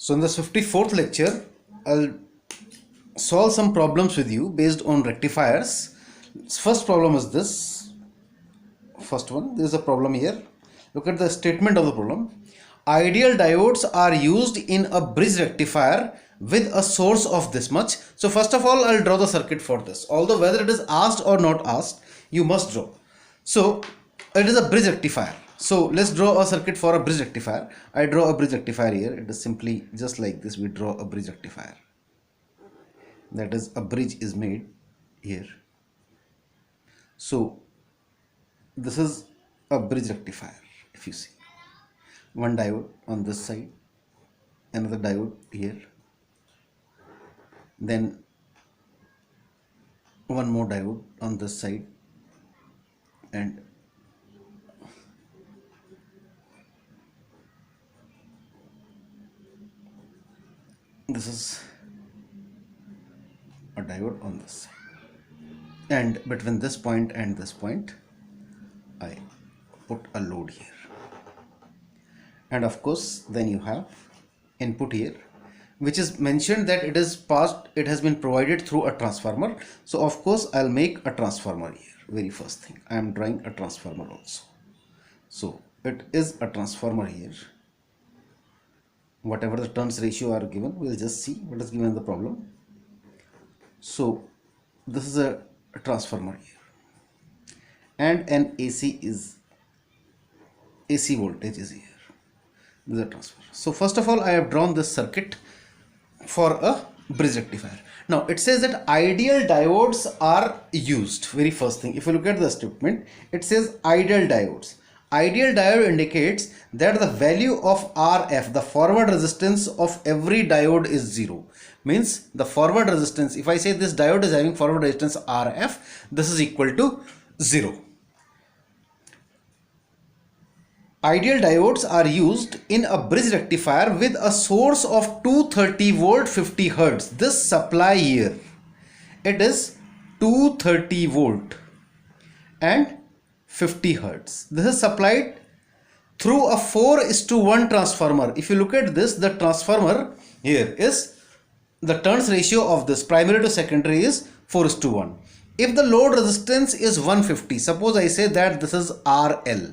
So in this 54th lecture, I'll solve some problems with you based on rectifiers. First problem is this. First one, there is a problem here. Look at the statement of the problem. Ideal diodes are used in a bridge rectifier with a source of this much. So first of all, I'll draw the circuit for this. Although whether it is asked or not asked, you must draw. So it is a bridge rectifier. So let's draw a circuit for a bridge rectifier. I draw a bridge rectifier here. It is simply just like this. We draw a bridge rectifier. That is, a bridge is made here. So this is a bridge rectifier. If you see, one diode on this side, another diode here, then one more diode on this side, and this is a diode on this side, and between this point and this point I put a load here, and of course then you have input here, which is mentioned that it has been provided through a transformer. So of course I'll make a transformer here. Very first thing, I am drawing a transformer also. So it is a transformer here. Whatever the turns ratio are given, we'll just see what is given in the problem. So this is a transformer here, and an AC voltage is here. This is a transformer. So first of all, I have drawn this circuit for a bridge rectifier. Now it says that ideal diodes are used. Very first thing, if you look at the statement, it says ideal diodes. Ideal diode indicates that the value of RF, the forward resistance of every diode, is 0. Means the forward resistance, if I say this diode is having forward resistance RF, this is equal to 0. Ideal diodes are used in a bridge rectifier with a source of 230 volt 50 hertz. This supply here, it is 230 volt and 50 hertz. This is supplied through a 4:1 transformer. If you look at this, the transformer here is, the turns ratio of this primary to secondary is 4:1. If the load resistance is 150, suppose I say that this is RL.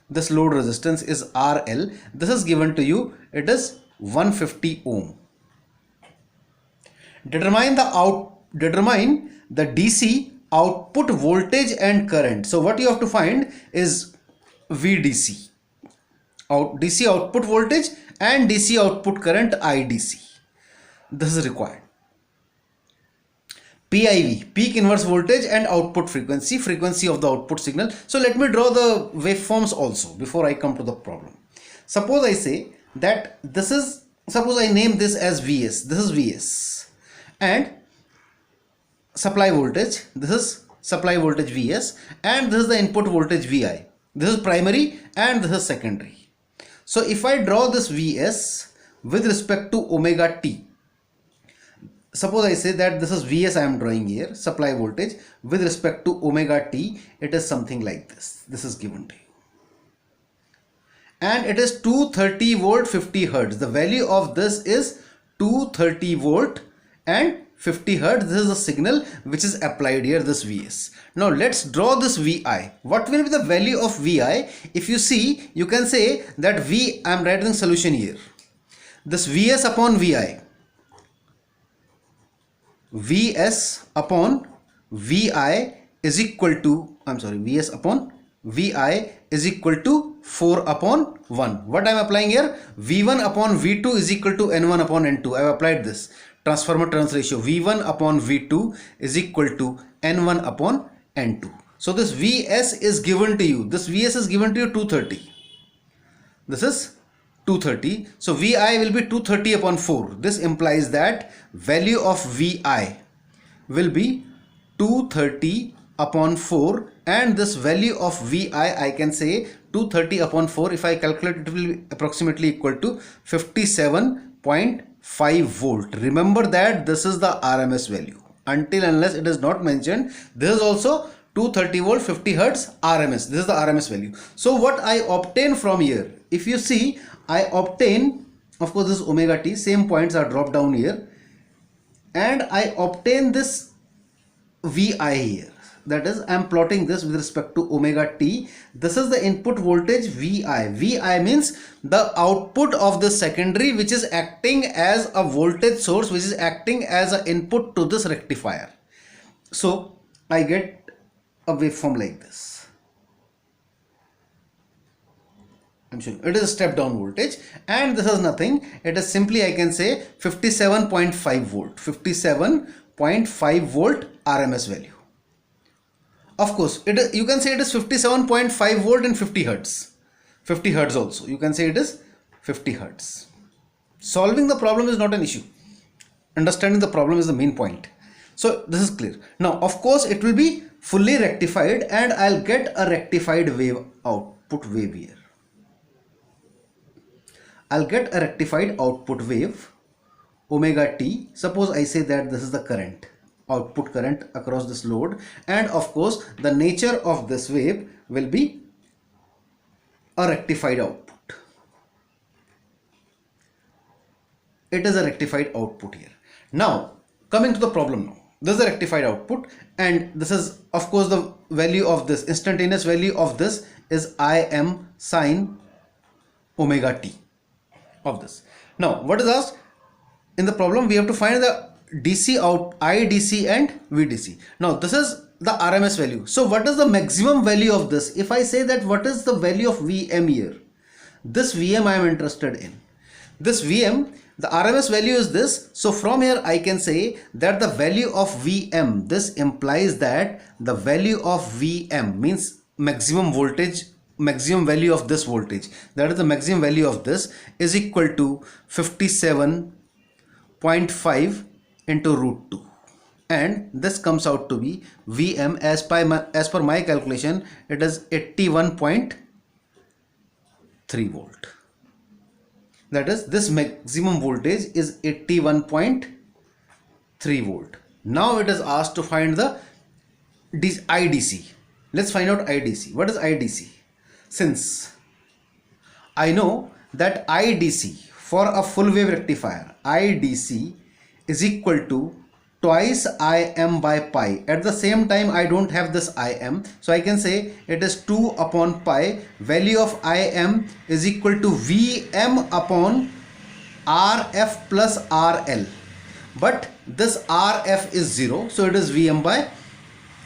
This load resistance is RL. This is given to you. It is 150 ohm. Determine the DC output voltage and current. So what you have to find is VDC, DC output voltage, and DC output current IDC. This is required. PIV, peak inverse voltage, and output frequency, frequency of the output signal. So let me draw the waveforms also before I come to the problem. Suppose I say that this is, suppose I name this as VS. This is VS, and supply voltage, this is supply voltage VS, and this is the input voltage VI. This is primary and this is secondary. So if I draw this VS with respect to omega t, suppose I say that this is VS, I am drawing here, supply voltage with respect to omega t, it is something like this. This is given to you, and it is 230 volt 50 hertz. The value of this is 230 volt and 50 hertz. This is the signal which is applied here, this VS. Now let's draw this VI. What will be the value of VI? If you see, you can say that I am writing solution here. This VS upon VI, VS upon VI is equal to, VS upon VI is equal to 4 upon 1. What I am applying here? V1 upon V2 is equal to N1 upon N2. I have applied this. Transformer turns ratio, V1 upon V2 is equal to N1 upon N2. So this VS is given to you. This VS is given to you 230. This is 230. So VI will be 230 upon 4. This implies that value of VI will be 230 upon 4, and this value of VI, I can say 230 upon 4. If I calculate, it will be approximately equal to 57.5 volt. Remember that this is the RMS value. Until unless it is not mentioned, this is also 230 volt 50 hertz RMS. This is the RMS value. So what I obtain from here, if you see, I obtain Of course, this is omega t, same points are dropped down here, and I obtain this Vi here. That is, I am plotting this with respect to omega t. This is the input voltage Vi. Vi means the output of the secondary, which is acting as a voltage source, which is acting as an input to this rectifier. So I get a waveform like this. I'm showing it is a step down voltage, and this is nothing. It is simply, I can say, 57.5 volt, 57.5 volt RMS value. Of course, you can say it is 57.5 volt in 50 hertz. 50 hertz also. You can say it is 50 hertz. Solving the problem is not an issue. Understanding the problem is the main point. So this is clear. Now, of course, it will be fully rectified, and I'll get a rectified wave output wave here. I'll get a rectified output wave omega t. Suppose I say that this is the current, output current across this load, and of course the nature of this wave will be a rectified output. It is a rectified output here. Now coming to the problem now. This is a rectified output, and this is of course the value of this, instantaneous value of this is Im sine omega t of this. Now what is asked in the problem? We have to find the DC out, IDC and VDC. Now this is the RMS value. So what is the maximum value of this? If I say that what is the value of VM here, this VM I am interested in. This VM, the RMS value is this. So from here I can say that the value of VM, this implies that the value of VM means maximum voltage, maximum value of this voltage, that is the maximum value of this, is equal to 57.5 into root 2, and this comes out to be VM as per my calculation, it is 81.3 volt. That is, this maximum voltage is 81.3 volt. Now it is asked to find the IDC. Let's find out IDC. What is IDC? Since I know that IDC for a full wave rectifier, IDC is equal to twice Im by pi. At the same time, I don't have this Im, so I can say it is 2 upon pi. Value of Im is equal to Vm upon Rf plus Rl, but this Rf is 0, so it is Vm by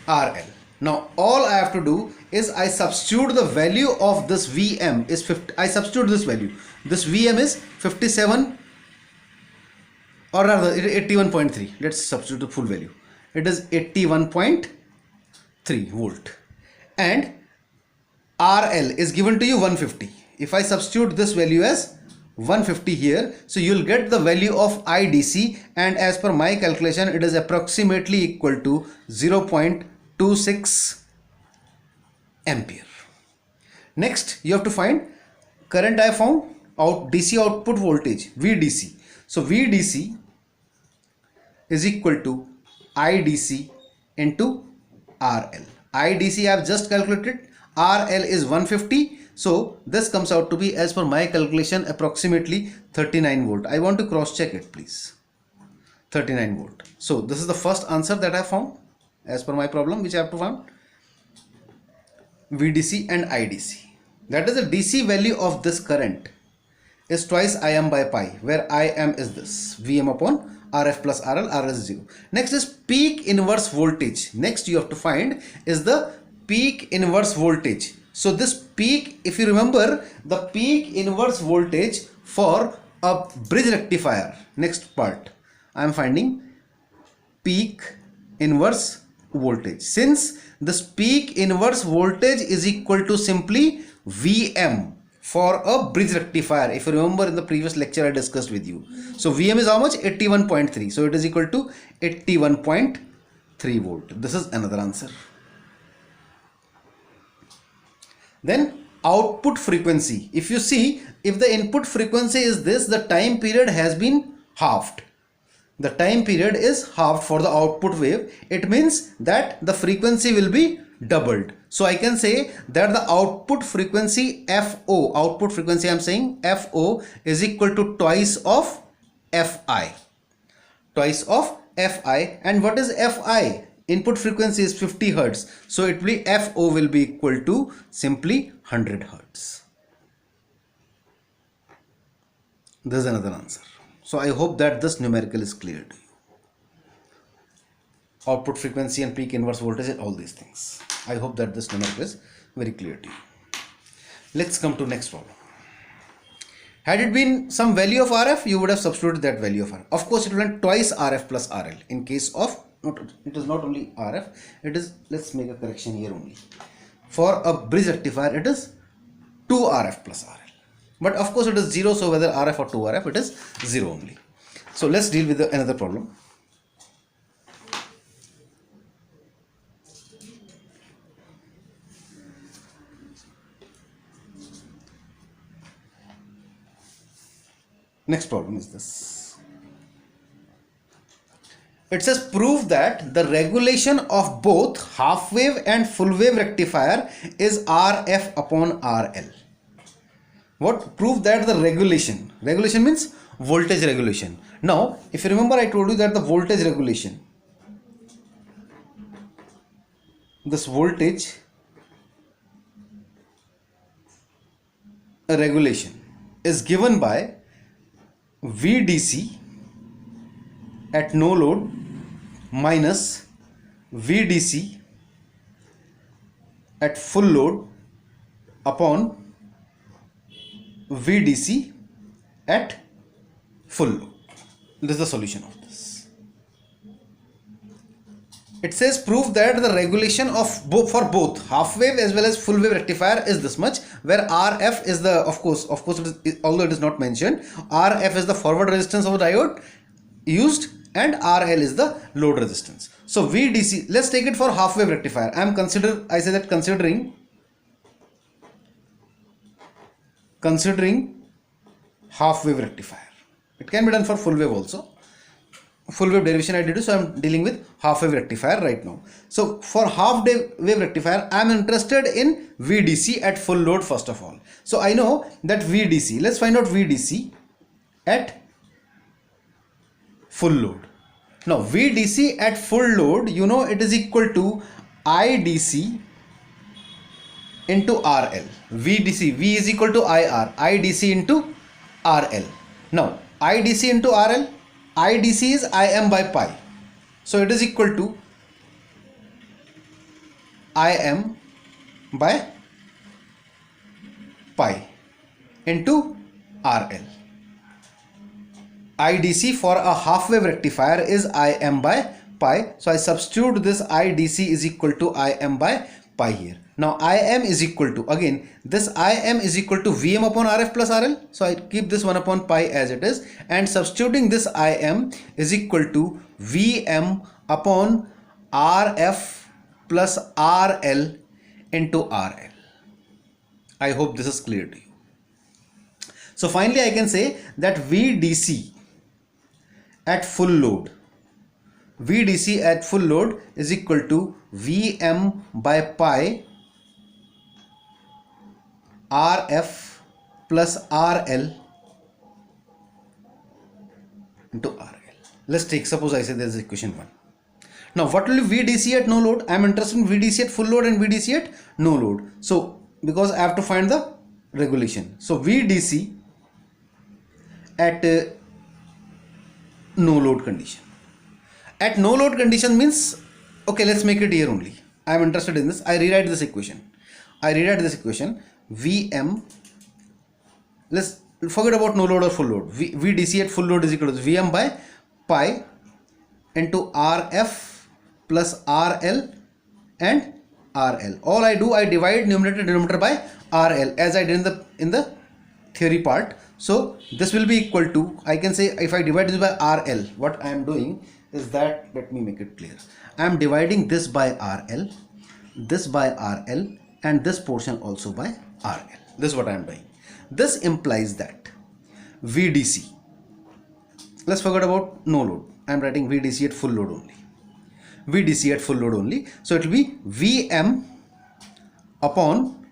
Rl. Now all I have to do is I substitute the value of this Vm is 50. I substitute this value. This Vm is 57, or rather 81.3. Let's substitute the full value. It is 81.3 volt, and RL is given to you 150. If I substitute this value as 150 here, so you'll get the value of IDC, and as per my calculation it is approximately equal to 0.26 ampere. Next you have to find current. I found out DC output voltage VDC. So VDC is equal to IDC into RL. IDC I have just calculated, RL is 150, so this comes out to be, as per my calculation, approximately 39 volt. I want to cross check it, please. 39 volt. So this is the first answer that I found as per my problem, which I have to find VDC and IDC. That is, the DC value of this current is twice Im by pi, where Im is this Vm upon Rf plus RL, RL is 0. Next is peak inverse voltage. Next you have to find is the peak inverse voltage. So this peak, if you remember, the peak inverse voltage for a bridge rectifier. Next part, I am finding peak inverse voltage. Since this peak inverse voltage is equal to simply Vm for a bridge rectifier. If you remember, in the previous lecture I discussed with you. So Vm is how much? 81.3. So it is equal to 81.3 volt. This is another answer. Then output frequency. If you see, if the input frequency is this, the time period has been halved. The time period is halved for the output wave. It means that the frequency will be doubled. So I can say that the output frequency FO, output frequency I'm saying FO is equal to twice of FI. Twice of Fi. And what is Fi? Input frequency is 50 Hertz. So it will be FO will be equal to simply 100 Hertz. This is another answer. So I hope that this numerical is clear to you. Output frequency and peak inverse voltage and all these things. I hope that this numerical is very clear to you. Let's come to next problem. Had it been some value of RF, you would have substituted that value of RF. Of course, it will be twice RF plus RL. In case of, it is not only RF, it is, let's make a correction here only. For a bridge rectifier, it is 2 RF plus RL. But of course, it is 0, so whether RF or 2 RF, it is 0 only. So let's deal with another problem. Next problem is this. It says prove that the regulation of both half wave and full wave rectifier is RF upon RL. What? Prove that the regulation. Regulation means voltage regulation. Now, if you remember, I told you that the voltage regulation, this voltage regulation is given by VDC at no load minus VDC at full load upon VDC at full load. This is the solution of this. It says prove that the regulation of for both half wave as well as full wave rectifier is this much, where RF is the, of course it is, although it is not mentioned, RF is the forward resistance of the diode used and RL is the load resistance. So VDC, let's take it for half wave rectifier. I say that considering half wave rectifier. It can be done for full wave also. Full wave derivation I did, so I am dealing with half wave rectifier right now. So for half wave rectifier, I am interested in VDC at full load first of all. So I know that VDC, let's find out VDC at full load. Now VDC at full load, you know, it is equal to IDC into RL. VDC, V is equal to IR, IDC into RL. Now IDC into RL, IDC is Im by pi. So it is equal to Im by pi into RL. IDC for a half wave rectifier is Im by pi. So I substitute this IDC is equal to Im by pi here. Now Im is equal to, again this Im is equal to Vm upon Rf plus RL. So I keep this 1 upon pi as it is, and substituting this Im is equal to Vm upon Rf plus RL into RL. I hope this is clear to you. So finally I can say that VDC at full load, VDC at full load is equal to Vm by pi Rf plus RL into RL. Let's take, suppose I say there is equation 1. Now what will be VDC at no load? I am interested in VDC at full load and VDC at no load. So because I have to find the regulation. So VDC at no load condition. At no load condition means, okay, let's make it here only. I am interested in this. I rewrite this equation. Vm, let's forget about no load or full load. VDC at full load is equal to Vm by pi into Rf plus RL and RL. All I do, I divide numerator and denominator by RL as I did in the theory part. So this will be equal to, I can say if I divide this by RL, what I am doing is that, let me make it clear. I am dividing this by RL, this by RL, and this portion also by RL. This is what I am doing. This implies that VDC, let's forget about no load. I am writing VDC at full load only. VDC at full load only. So it will be Vm upon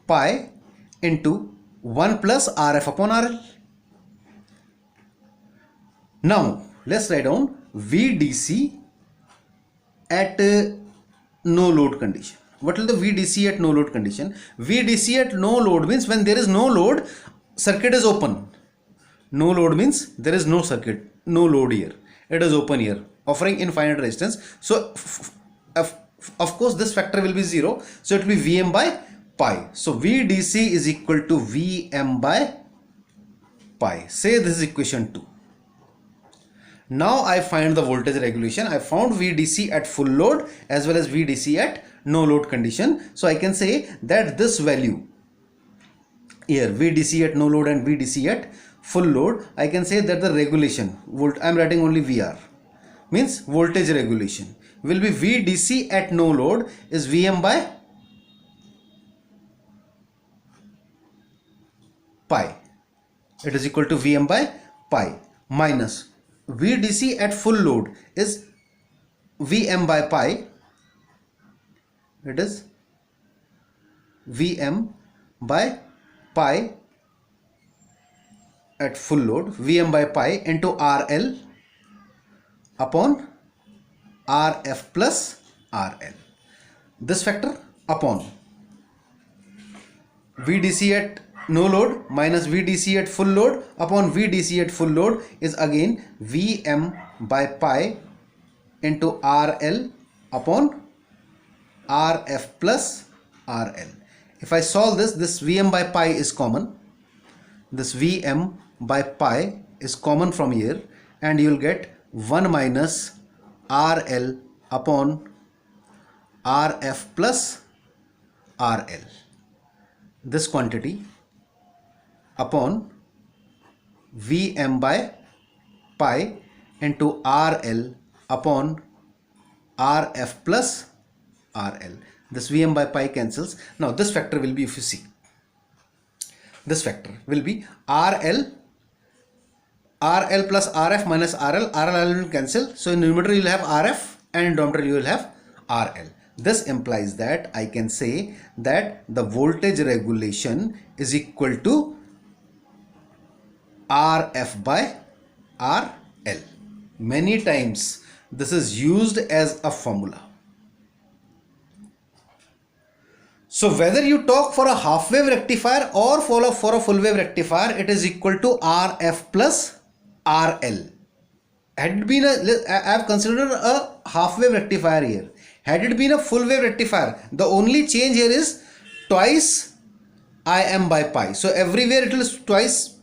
pi into 1 plus Rf upon RL. Now let's write down VDC at no load condition. What is the VDC at no load condition? VDC at no load means when there is no load, circuit is open. No load means there is no circuit, no load here. It is open here, offering infinite resistance. So of course this factor will be 0. So it will be Vm by pi. So VDC is equal to Vm by pi. Say this is equation 2. Now I find the voltage regulation. I found VDC at full load as well as VDC at no load condition. So I can say that this value here, VDC at no load and VDC at full load, I can say that the regulation, I am writing only VR, means voltage regulation, will be VDC at no load is Vm by pi. It is equal to Vm by pi minus VDC at full load is Vm by pi. It is Vm by pi at full load, Vm by pi into RL upon Rf plus RL. This factor upon VDC at no load minus VDC at full load upon VDC at full load is again Vm by pi into RL upon Rf plus RL. If I solve this Vm by pi is common. This Vm by pi is common from here, and you will get 1 minus RL upon Rf plus RL. This quantity upon Vm by pi into RL upon Rf plus RL. This Vm by pi cancels. Now this factor will be, if you see, this factor will be RL plus Rf minus RL. RL will cancel. So in numerator you will have Rf and in denominator you will have RL. This implies that I can say that the voltage regulation is equal to Rf by RL. Many times this is used as a formula. So whether you talk for a half wave rectifier or for a full wave rectifier, it is equal to Rf plus RL. Had it been I have considered a half wave rectifier here. Had it been a full wave rectifier, the only change here is twice Im by pi. So everywhere it will twice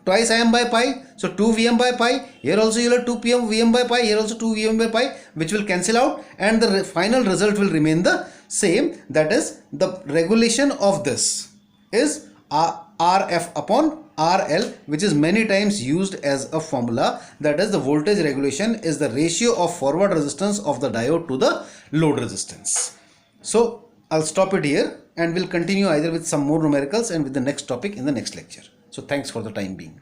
Im by pi. So 2 Vm by pi. Here also you will have 2 Vm by pi. Here also 2 Vm by pi, which will cancel out, and the final result will remain the same. That is, the regulation of this is Rf upon RL, which is many times used as a formula. That is, the voltage regulation is the ratio of forward resistance of the diode to the load resistance. So I'll stop it here and we'll continue either with some more numericals and with the next topic in the next lecture. So thanks for the time being.